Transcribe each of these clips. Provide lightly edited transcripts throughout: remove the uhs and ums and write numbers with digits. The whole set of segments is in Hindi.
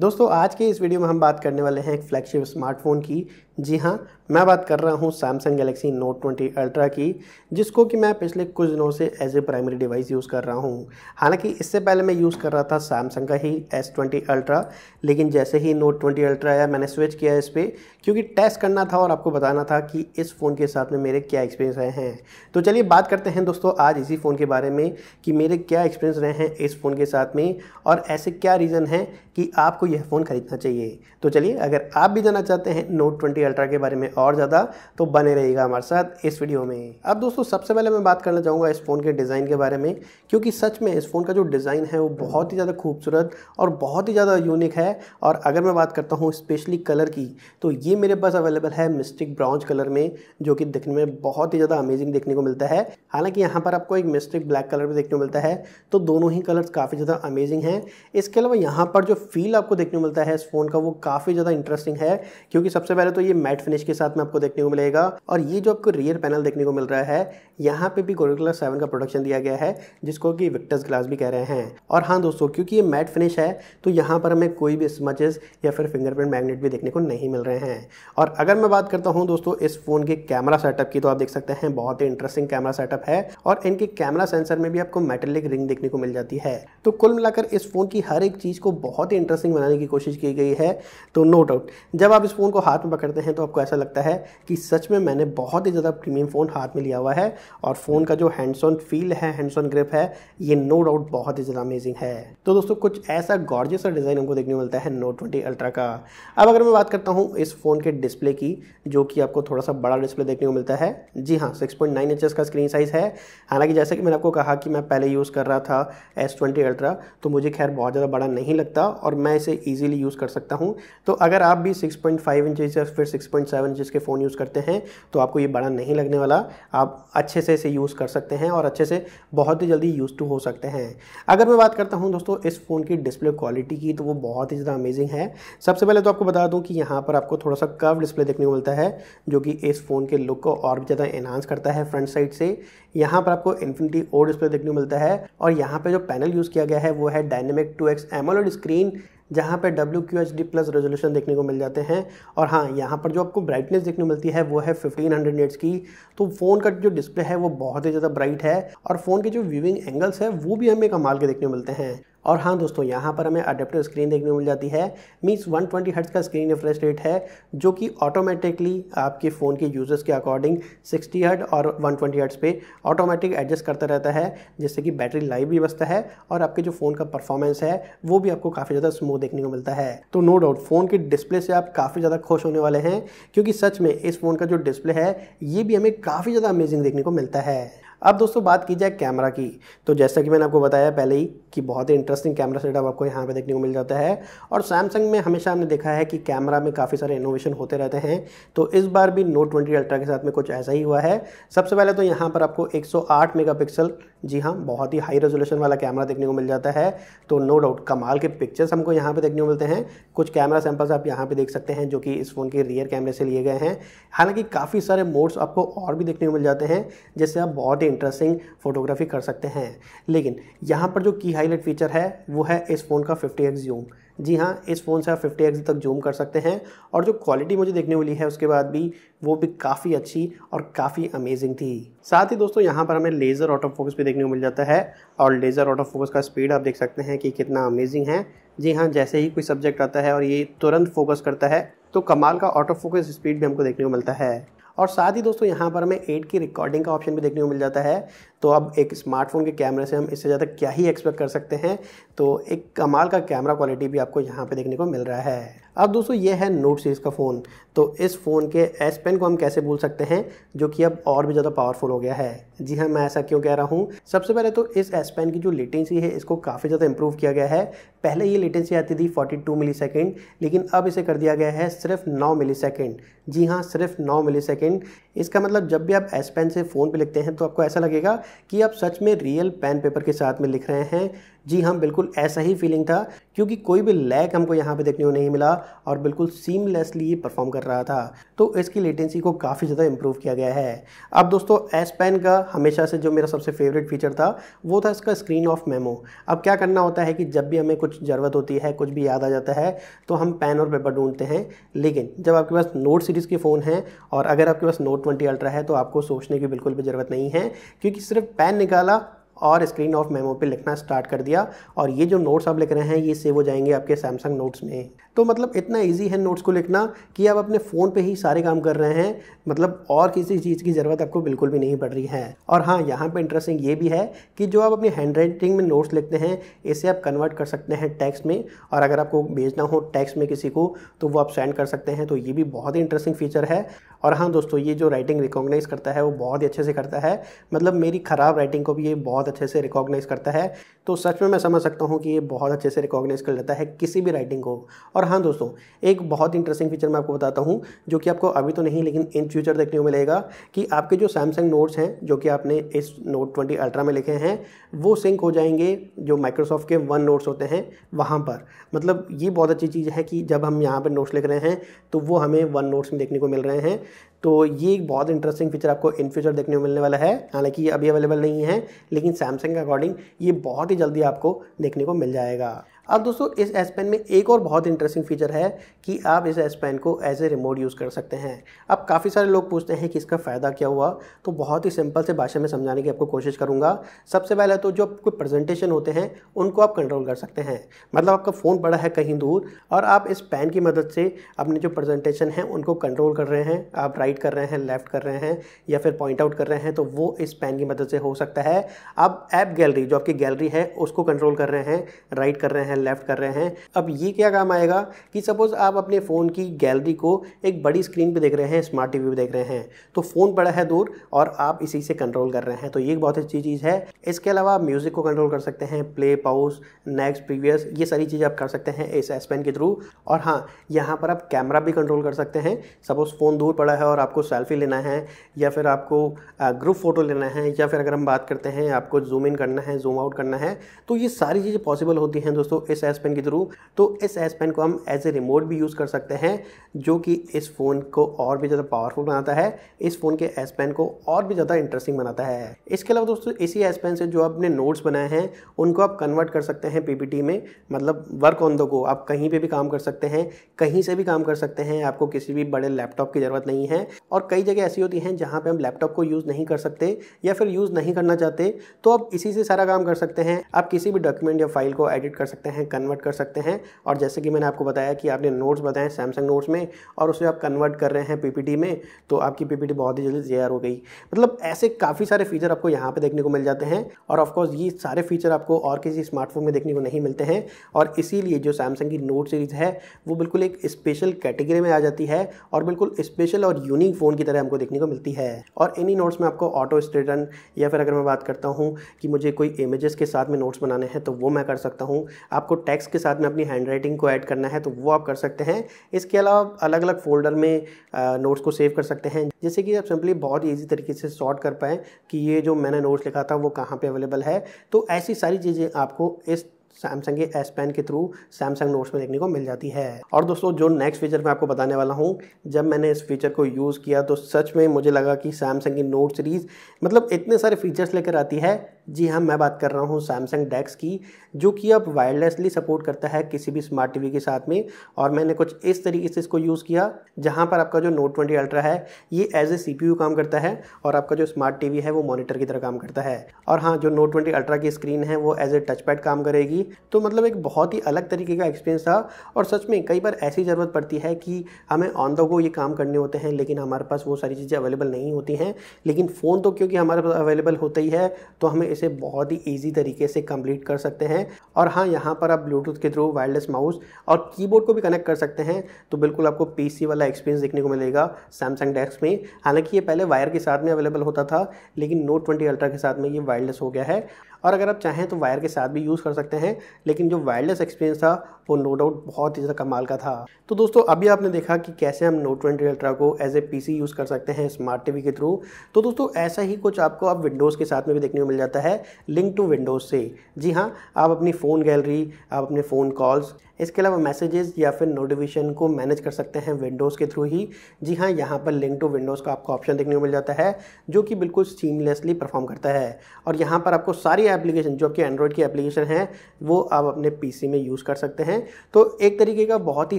दोस्तों आज के इस वीडियो में हम बात करने वाले हैं एक फ्लैगशिप स्मार्टफोन की। जी हाँ, मैं बात कर रहा हूँ सैमसंग गैलेक्सी नोट 20 अल्ट्रा की, जिसको कि मैं पिछले कुछ दिनों से as a primary device use कर रहा हूँ। हालांकि इससे पहले मैं यूज़ कर रहा था सैमसंग का ही S20 अल्ट्रा, लेकिन जैसे ही नोट 20 अल्ट्रा आया मैंने स्विच किया इस पर, क्योंकि टेस्ट करना था और आपको बताना था कि इस फ़ोन के साथ में मेरे क्या एक्सपीरियंस रहे हैं। तो चलिए बात करते हैं दोस्तों आज इसी फ़ोन के बारे में कि मेरे क्या एक्सपीरियंस रहे हैं इस फ़ोन के साथ में और ऐसे क्या रीज़न हैं कि आपको यह फ़ोन खरीदना चाहिए। तो चलिए अगर आप भी जानना चाहते हैं नोट 20 अल्ट्रा के बारे में और ज़्यादा तो बने रहिएगा हमारे साथ इस वीडियो में। अब दोस्तों सबसे पहले मैं बात करना चाहूँगा इस फ़ोन के डिज़ाइन के बारे में, क्योंकि सच में इस फ़ोन का जो डिज़ाइन है वो बहुत ही ज़्यादा खूबसूरत और बहुत ही ज़्यादा यूनिक है। और अगर मैं बात करता हूँ स्पेशली कलर की, तो ये मेरे पास अवेलेबल है मिस्टिक ब्राउन्ज कलर में, जो कि दिखने में बहुत ही ज़्यादा अमेजिंग देखने को मिलता है। हालांकि यहाँ पर आपको एक मिस्टिक ब्लैक कलर भी देखने को मिलता है, तो दोनों ही कलर्स काफ़ी ज़्यादा अमेजिंग हैं। इसके अलावा यहाँ पर जो फील आपको देखने को मिलता है इस फ़ोन का वो काफ़ी ज़्यादा इंटरेस्टिंग है, क्योंकि सबसे पहले तो ये मैट फिनिश के साथ में आपको देखने को मिलेगा। और ये जो आपको रियर पैनल देखने को मिल रहा है, यहाँ पे भी गोरिल्ला 7 का प्रोडक्शन दिया गया है, जिसको कि विक्टर्स ग्लास भी कह रहे हैं। और हाँ दोस्तों, क्योंकि ये मैट फिनिश है तो यहाँ पर हमें कोई भी स्मचेस या फिर फिंगरप्रिंट मैग्नेट भी देखने को नहीं मिल रहे हैं। और अगर मैं बात करता हूँ दोस्तों इस फ़ोन के कैमरा सेटअप की, तो आप देख सकते हैं बहुत ही इंटरेस्टिंग कैमरा सेटअप है और इनके कैमरा सेंसर में भी आपको मेटेलिक रिंग देखने को मिल जाती है। तो कुल मिलाकर इस फ़ोन की हर एक चीज़ को बहुत ही इंटरेस्टिंग बनाने की कोशिश की गई है। तो नो डाउट जब आप इस फ़ोन को हाथ में पकड़ते हैं तो आपको ऐसा लगता है कि सच में मैंने बहुत ही ज़्यादा प्रीमियम फ़ोन हाथ में लिया हुआ है। और फ़ोन का जो हैंड्स ऑन फील है, हैंड्स ऑन ग्रिप है, ये नो डाउट बहुत ही ज़्यादा अमेजिंग है। तो दोस्तों कुछ ऐसा गॉर्जियस सा डिज़ाइन हमको देखने को मिलता है नोट 20 अल्ट्रा का। अब अगर मैं बात करता हूँ इस फ़ोन के डिस्प्ले की, जो कि आपको थोड़ा सा बड़ा डिस्प्ले देखने को मिलता है। जी हाँ, 6.9 इंचेस का स्क्रीन साइज़ है। हालांकि जैसे कि मैंने आपको कहा कि मैं पहले यूज़ कर रहा था S20 अल्ट्रा, तो मुझे खैर बहुत ज़्यादा बड़ा नहीं लगता और मैं इसे ईजिली यूज़ कर सकता हूँ। तो अगर आप भी 6.5 इंचेस या फिर 6.7 इंचेस के फ़ोन यूज़ करते हैं तो आपको ये बड़ा नहीं लगने वाला। आप अच्छे से इसे यूज़ कर सकते हैं और अच्छे से बहुत ही जल्दी यूज़ टू हो सकते हैं। अगर मैं बात करता हूं दोस्तों इस फ़ोन की डिस्प्ले क्वालिटी की, तो वो बहुत ही ज़्यादा अमेजिंग है। सबसे पहले तो आपको बता दूं कि यहाँ पर आपको थोड़ा सा कर्व डिस्प्ले देखने को मिलता है, जो कि इस फ़ोन के लुक को और भी ज़्यादा एनहांस करता है फ्रंट साइड से। यहाँ पर आपको इन्फिनिटी ओ डिस्प्ले देखने को मिलता है और यहाँ पर जो पैनल यूज़ किया गया है वो है डायनेमिक 2x एमोलेड स्क्रीन, जहाँ पे WQHD प्लस रेजोल्यूशन देखने को मिल जाते हैं। और हाँ, यहाँ पर जो आपको ब्राइटनेस देखने को मिलती है वो है 1500 निट्स की। तो फ़ोन का जो डिस्प्ले है वो बहुत ही ज़्यादा ब्राइट है और फ़ोन के जो व्यूइंग एंगल्स है वो भी हमें कमाल के देखने को मिलते हैं। और हाँ दोस्तों, यहाँ पर हमें अडेप्टिव स्क्रीन देखने को मिल जाती है। मीन्स 120 हर्ट्ज़ का स्क्रीन रिफ्रेश रेट है, जो कि ऑटोमेटिकली आपके फ़ोन के यूजर्स के अकॉर्डिंग 60 हर्ट्ज़ और 120 हर्ट्ज़ पे ऑटोमेटिक एडजस्ट करता रहता है, जिससे कि बैटरी लाइफ भी बचता है और आपके जो फ़ोन का परफॉर्मेंस है वो भी आपको काफ़ी ज़्यादा स्मूथ देखने को मिलता है। तो नो डाउट फ़ोन के डिस्प्ले से आप काफ़ी ज़्यादा खुश होने वाले हैं, क्योंकि सच में इस फ़ोन का जो डिस्प्ले है ये भी हमें काफ़ी ज़्यादा अमेजिंग देखने को मिलता है। अब दोस्तों बात की जाए कैमरा की, तो जैसा कि मैंने आपको बताया पहले ही कि बहुत ही इंटरेस्टिंग कैमरा सेटअप आपको यहाँ पे देखने को मिल जाता है। और सैमसंग में हमेशा हमने देखा है कि कैमरा में काफ़ी सारे इनोवेशन होते रहते हैं, तो इस बार भी नोट 20 अल्ट्रा के साथ में कुछ ऐसा ही हुआ है। सबसे पहले तो यहाँ पर आपको 108 मेगापिक्सल, जी हाँ, बहुत ही हाई रेजोल्यूशन वाला कैमरा देखने को मिल जाता है। तो नो डाउट कमाल के पिक्चर्स हमको यहाँ पे देखने को मिलते हैं। कुछ कैमरा सैंपल्स आप यहाँ पे देख सकते हैं, जो कि इस फ़ोन के रियर कैमरे से लिए गए हैं। हालांकि काफ़ी सारे मोड्स आपको और भी देखने को मिल जाते हैं, जिससे आप बहुत ही इंटरेस्टिंग फोटोग्राफी कर सकते हैं। लेकिन यहाँ पर जो की हाईलाइट फीचर है वो है इस फ़ोन का 50x जूम। जी हाँ, इस फ़ोन से आप 50x तक जूम कर सकते हैं और जो क्वालिटी मुझे देखने को मिली है उसके बाद भी वो भी काफ़ी अच्छी और काफ़ी अमेजिंग थी। साथ ही दोस्तों यहाँ पर हमें लेज़र ऑटो फोकस भी देखने को मिल जाता है और लेज़र ऑटो फोकस का स्पीड आप देख सकते हैं कि कितना अमेजिंग है। जी हाँ, जैसे ही कोई सब्जेक्ट आता है और ये तुरंत फोकस करता है तो कमाल का ऑटो फोकस स्पीड भी हमको देखने को मिलता है। और साथ ही दोस्तों यहाँ पर हमें 8 की रिकॉर्डिंग का ऑप्शन भी देखने को मिल जाता है। तो अब एक स्मार्टफोन के कैमरे से हम इससे ज़्यादा क्या ही एक्सपेक्ट कर सकते हैं। तो एक कमाल का कैमरा क्वालिटी भी आपको यहाँ पे देखने को मिल रहा है। अब दोस्तों ये है नोट सीरीज़ का फ़ोन, तो इस फ़ोन के S Pen को हम कैसे भूल सकते हैं, जो कि अब और भी ज़्यादा पावरफुल हो गया है। जी हाँ, मैं ऐसा क्यों कह रहा हूँ, सबसे पहले तो इस S Pen की जो लेटेंसी है इसको काफ़ी ज़्यादा इंप्रूव किया गया है। पहले ये लेटेंसी आती थी 42 मिलीसेकंड, लेकिन अब इसे कर दिया गया है सिर्फ 9 मिलीसेकंड। जी हाँ, सिर्फ 9 मिलीसेकंड। इसका मतलब जब भी आप S Pen से फ़ोन पे लिखते हैं तो आपको ऐसा लगेगा कि आप सच में रियल पेन पेपर के साथ में लिख रहे हैं, जी हाँ, बिल्कुल ऐसा ही फीलिंग था, क्योंकि कोई भी लैग हमको यहाँ पे देखने को नहीं मिला और बिल्कुल सीमलेसली ये परफॉर्म कर रहा था। तो इसकी लेटेंसी को काफ़ी ज़्यादा इंप्रूव किया गया है। अब दोस्तों S Pen का हमेशा से जो मेरा सबसे फेवरेट फीचर था वो था इसका स्क्रीन ऑफ मेमो। अब क्या करना होता है कि जब भी हमें कुछ ज़रूरत होती है, कुछ भी याद आ जाता है, तो हम पेन और पेपर ढूंढते हैं। लेकिन जब आपके पास नोट सीरीज़ के फ़ोन हैं और अगर आपके पास Note 20 अल्ट्रा है, तो आपको सोचने की बिल्कुल भी ज़रूरत नहीं है, क्योंकि सिर्फ पेन निकाला और स्क्रीन ऑफ मेमो पे लिखना स्टार्ट कर दिया और ये जो नोट्स आप लिख रहे हैं ये सेव हो जाएंगे आपके सैमसंग नोट्स में। तो मतलब इतना इजी है नोट्स को लिखना कि आप अपने फ़ोन पे ही सारे काम कर रहे हैं, मतलब और किसी चीज़ की ज़रूरत आपको बिल्कुल भी नहीं पड़ रही है। और हाँ, यहाँ पे इंटरेस्टिंग ये भी है कि जो आप अपनी हैंड राइटिंग में नोट्स लिखते हैं, इसे आप कन्वर्ट कर सकते हैं टेक्स्ट में, और अगर आपको भेजना हो टेक्स्ट में किसी को तो वो आप सेंड कर सकते हैं। तो ये भी बहुत ही इंटरेस्टिंग फीचर है। और हाँ दोस्तों, ये जो राइटिंग रिकॉग्नाइज़ करता है वो बहुत ही अच्छे से करता है, मतलब मेरी ख़राब राइटिंग को भी ये बहुत अच्छे से रिकॉग्नाइज़ करता है। तो सच में मैं समझ सकता हूँ कि ये बहुत अच्छे से रिकॉग्नाइज़ कर लेता है किसी भी राइटिंग को। और हाँ दोस्तों, एक बहुत इंटरेस्टिंग फीचर मैं आपको बताता हूँ, जो कि आपको अभी तो नहीं लेकिन इन फ्यूचर देखने को मिलेगा, कि आपके जो सैमसंग नोट्स हैं जो कि आपने इस Note 20 अल्ट्रा में लिखे हैं, वो सिंक हो जाएंगे जो माइक्रोसॉफ्ट के वन नोट्स होते हैं वहाँ पर। मतलब ये बहुत अच्छी चीज़ है कि जब हम यहाँ पर नोट्स लिख रहे हैं तो वो हमें वन नोट्स में देखने को मिल रहे हैं। तो ये एक बहुत इंटरेस्टिंग फीचर आपको इन फ्यूचर देखने को मिलने वाला है। हालांकि ये अभी अवेलेबल नहीं है, लेकिन सैमसंग के अकॉर्डिंग ये बहुत ही जल्दी आपको देखने को मिल जाएगा। अब दोस्तों, इस S Pen में एक और बहुत इंटरेस्टिंग फीचर है कि आप इस S Pen को एज ए रिमोट यूज़ कर सकते हैं। अब काफ़ी सारे लोग पूछते हैं कि इसका फ़ायदा क्या हुआ, तो बहुत ही सिंपल से भाषा में समझाने की आपको कोशिश करूँगा। सबसे पहले तो जो कोई प्रेजेंटेशन होते हैं उनको आप कंट्रोल कर सकते हैं। मतलब आपका फ़ोन पड़ा है कहीं दूर और आप इस पेन की मदद से अपने जो प्रेजेंटेशन हैं उनको कंट्रोल कर रहे हैं। आप राइट कर रहे हैं, लेफ़्ट कर रहे हैं या फिर पॉइंट आउट कर रहे हैं, तो वो इस पेन की मदद से हो सकता है। आप ऐप गैलरी, जो आपकी गैलरी है, उसको कंट्रोल कर रहे हैं, राइट कर रहे हैं, लेफ़्ट कर रहे हैं। अब ये क्या काम आएगा कि सपोज़ आप अपने फ़ोन की गैलरी को एक बड़ी स्क्रीन पे देख रहे हैं, स्मार्ट टीवी पे देख रहे हैं, तो फ़ोन पड़ा है दूर और आप इसी से कंट्रोल कर रहे हैं, तो ये एक बहुत अच्छी चीज़ है। इसके अलावा आप म्यूज़िक को कंट्रोल कर सकते हैं, प्ले, पॉज, नेक्स्ट, प्रीवियस, ये सारी चीज़ें आप कर सकते हैं इस S Pen के थ्रू। और हाँ, यहाँ पर आप कैमरा भी कंट्रोल कर सकते हैं। सपोज़ फ़ोन दूर पड़ा है और आपको सेल्फी लेना है या फिर आपको ग्रुप फ़ोटो लेना है, या फिर अगर हम बात करते हैं आपको जूम इन करना है, जूम आउट करना है, तो ये सारी चीज़ें पॉसिबल होती हैं दोस्तों इस S Pen के थ्रू। तो इस S Pen को हम एज ए रिमोट भी यूज़ कर सकते हैं, जो कि इस फ़ोन को और भी ज़्यादा पावरफुल बनाता है, इस फ़ोन के S Pen को और भी ज़्यादा इंटरेस्टिंग बनाता है। इसके अलावा दोस्तों, इसी S Pen से जो आपने नोट्स बनाए हैं उनको आप कन्वर्ट कर सकते हैं PPT में। मतलब वर्क ऑन द गो, आप कहीं पे भी काम कर सकते हैं, कहीं से भी काम कर सकते हैं, आपको किसी भी बड़े लैपटॉप की ज़रूरत नहीं है। और कई जगह ऐसी होती हैं जहाँ पे हम लैपटॉप को यूज़ नहीं कर सकते या फिर यूज़ नहीं करना चाहते, तो आप इसी से सारा काम कर सकते हैं। आप किसी भी डॉक्यूमेंट या फाइल को एडिट कर सकते हैं, कन्वर्ट कर सकते हैं। और जैसे कि मैंने आपको बताया कि आपने नोट्स बताए सैमसंग नोट्स में और उसे आप कन्वर्ट कर रहे हैं PPT में, तो आपकी PPT बहुत ही जल्दी तैयार हो गई। मतलब ऐसे काफ़ी सारे फीचर आपको यहाँ पे देखने को मिल जाते हैं। और ऑफकोर्स ये सारे फीचर आपको और किसी स्मार्टफोन में देखने को नहीं मिलते हैं, और इसीलिए जो सैमसंग की नोट सीरीज़ है वो बिल्कुल एक स्पेशल कैटेगरी में आ जाती है और बिल्कुल स्पेशल और यूनिक फ़ोन की तरह हमको देखने को मिलती है। और इन्हीं नोट्स में आपको ऑटो स्ट्रेटन, या फिर अगर मैं बात करता हूँ कि मुझे कोई इमेजेस के साथ में नोट्स बनाने हैं तो वो मैं कर सकता हूँ। आपको टेक्स्ट के साथ में अपनी हैंड राइटिंग को ऐड करना है तो वो आप कर सकते हैं। इसके अलावा अलग अलग फोल्डर में नोट्स को सेव कर सकते हैं, जिससे कि आप सिंपली बहुत ईजी तरीके से सॉर्ट कर पाएँ कि ये जो मैंने नोट्स लिखा था वो कहाँ पे अवेलेबल है। तो ऐसी सारी चीज़ें आपको इस सैमसंग के S Pen के थ्रू सैमसंग नोट्स में देखने को मिल जाती है। और दोस्तों, जो नेक्स्ट फीचर मैं आपको बताने वाला हूँ, जब मैंने इस फीचर को यूज़ किया तो सच में मुझे लगा कि सैमसंग की नोट सीरीज़ मतलब इतने सारे फीचर्स लेकर आती है। जी हाँ, मैं बात कर रहा हूँ सैमसंग DeX की, जो कि अब वायरलेसली सपोर्ट करता है किसी भी स्मार्ट टीवी के साथ में। और मैंने कुछ इस तरीके से इसको यूज़ किया, जहाँ पर आपका जो Note 20 अल्ट्रा है ये एज ए CPU काम करता है और आपका जो स्मार्ट टीवी है वो मॉनिटर की तरह काम करता है। और हाँ, जो Note 20 अल्ट्रा की स्क्रीन है वो एज ए टच पैड काम करेगी। तो मतलब एक बहुत ही अलग तरीके का एक्सपीरियंस था। और सच में कई बार ऐसी ज़रूरत पड़ती है कि हमें ऑन द गो ये काम करने होते हैं, लेकिन हमारे पास वो सारी चीज़ें अवेलेबल नहीं होती हैं। लेकिन फ़ोन तो क्योंकि हमारे पास अवेलेबल होता ही है, तो हमें इसे बहुत ही ईजी तरीके से कंप्लीट कर सकते हैं। और हाँ, यहाँ पर आप ब्लूटूथ के थ्रू वायरलेस माउस और कीबोर्ड को भी कनेक्ट कर सकते हैं, तो बिल्कुल आपको PC वाला एक्सपीरियंस देखने को मिलेगा सैमसंग DeX में। हालांकि ये पहले वायर के साथ में अवेलेबल होता था, लेकिन Note 20 अल्ट्रा के साथ में ये वायरलेस हो गया है। और अगर आप चाहें तो वायर के साथ भी यूज़ कर सकते हैं, लेकिन जो वायरलेस एक्सपीरियंस था वो नो डाउट बहुत ही ज़्यादा कमाल का था। तो दोस्तों अभी आपने देखा कि कैसे हम Note 20 अल्ट्रा को एज ए पीसी यूज़ कर सकते हैं स्मार्ट टीवी के थ्रू। तो दोस्तों ऐसा ही कुछ आपको अब विंडोज़ के साथ में भी देखने को मिल जाता है, लिंक टू विंडोज़ से। जी हाँ, आप अपनी फ़ोन गैलरी, आप अपने फ़ोन कॉल्स, इसके अलावा मैसेजेस या फिर नोटिफिकेशन को मैनेज कर सकते हैं विंडोज़ के थ्रू ही। जी हाँ, यहाँ पर लिंक टू विंडोज़ का आपको ऑप्शन देखने को मिल जाता है, जो कि बिल्कुल सीमलेसली परफॉर्म करता है। और यहाँ पर आपको सारी एप्लीकेशन जो आपके एंड्रॉयड की एप्लीकेशन है वो आप अपने पीसी में यूज़ कर सकते हैं। तो एक तरीके का बहुत ही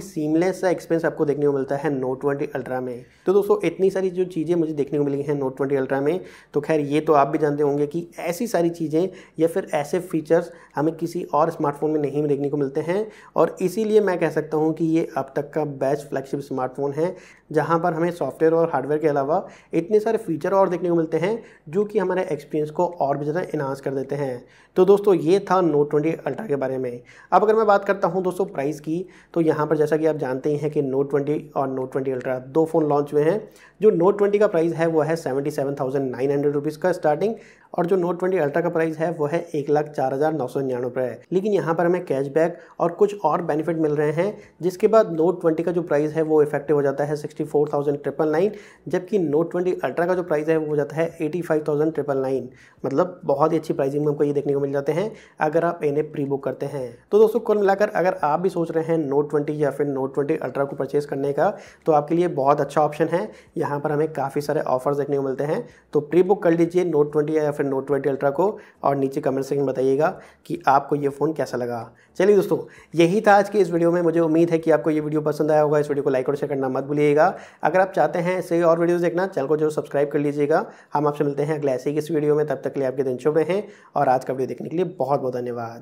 सीमलेस सा एक्सपीरियंस आपको देखने को मिलता है Note 20 अल्ट्रा में। तो दोस्तों इतनी सारी जो चीज़ें मुझे देखने को मिली हैं Note 20 अल्ट्रा में, तो खैर ये तो आप भी जानते होंगे कि ऐसी सारी चीज़ें या फिर ऐसे फीचर्स हमें किसी और स्मार्टफोन में नहीं देखने को मिलते हैं। और इसीलिए मैं कह सकता हूँ कि ये अब तक का बेस्ट फ्लैगशिप स्मार्टफोन है, जहाँ पर हमें सॉफ्टवेयर और हार्डवेयर के अलावा इतने सारे फीचर और देखने को मिलते हैं जो कि हमारे एक्सपीरियंस को और भी ज़्यादा इन्हांस कर देते हैं। तो दोस्तों ये था Note 20 अल्ट्रा के बारे में। अब अगर मैं बात करता हूँ दोस्तों प्राइस की, तो यहाँ पर जैसा कि आप जानते ही हैं कि Note 20 और Note 20 अल्ट्रा दो फ़ोन लॉन्च हुए हैं। जो Note 20 का प्राइस है वो है 77,900 रुपीज़ का स्टार्टिंग, और जो Note 20 अल्ट्रा का प्राइस है वो है 1,04,999 रुपये। लेकिन यहाँ पर हमें कैशबैक और कुछ और बेनिफिट मिल रहे हैं, जिसके बाद Note 20 का जो प्राइस है वो इफेक्टिव हो जाता है 64,999, जबकि Note 20 अल्ट्रा का जो प्राइस है वो हो जाता है 85,999। मतलब बहुत ही अच्छी प्राइसिंग में हमको ये देखने को मिल जाते हैं अगर आप इन्हें प्री बुक करते हैं। तो दोस्तों कुल मिलाकर अगर आप भी सोच रहे हैं Note 20 या फिर Note 20 अल्ट्रा को परचेज़ करने का, तो आपके लिए बहुत अच्छा ऑप्शन है। यहाँ पर हमें काफ़ी सारे ऑफर्स देखने को मिलते हैं। तो प्री बुक कर लीजिए Note 20 या फिर Note 20 अल्ट्रा को, और नीचे कमेंट सेक्शन में बताइएगा कि आपको ये फ़ोन कैसा लगा। चलिए दोस्तों, यही था आज की इस वीडियो में। मुझे उम्मीद है कि आपको ये वीडियो पसंद आया होगा। इस वीडियो को लाइक और शेयर करना मत भूलिएगा। अगर आप चाहते हैं ऐसे ही और वीडियोज़ देखना, चैनल को जरूर सब्सक्राइब कर लीजिएगा। हम आपसे मिलते हैं अगले ऐसे ही किस वीडियो में। तब तक के लिए आपके दिन शुभ रहें, और आज का वीडियो देखने के लिए बहुत बहुत धन्यवाद।